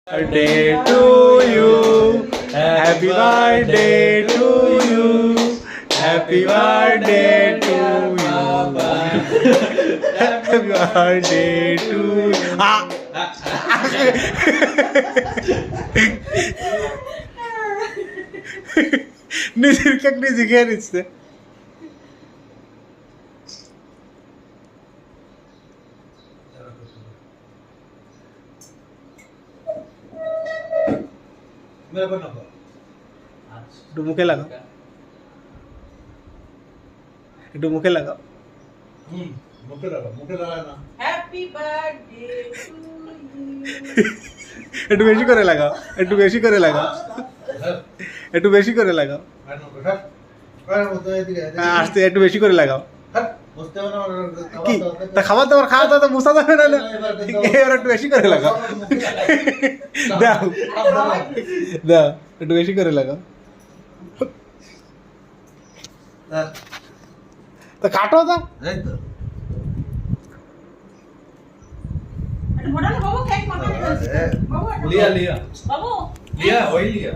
Birthday to you, happy birthday to you, happy birthday to you, happy birthday to you. নিজের cake নিজে খেয়ে নিচ্ছে। একটু মুখে লাগাও, একটু মুখে লাগাও। মুখে লাগাও, মুখে লাগাও না। Happy birthday to you. একটু বেশি করে লাগাও, একটু বেশি করে লাগাও, একটু বেশি করে লাগাও। আসতে একটু বেশি করে লাগাও। কি তা খাবার দাবার খাওয়া দাওয়া তো মুছা যাবে না, এবার একটু বেশি করে লাগাও। দাও দাও, একটু বেশি করে লাগাও। তা কাটো তা। মোটা বাবু কেক মাখা বাবু লিয়া লিয়া বাবু লিয়া ওই লিয়া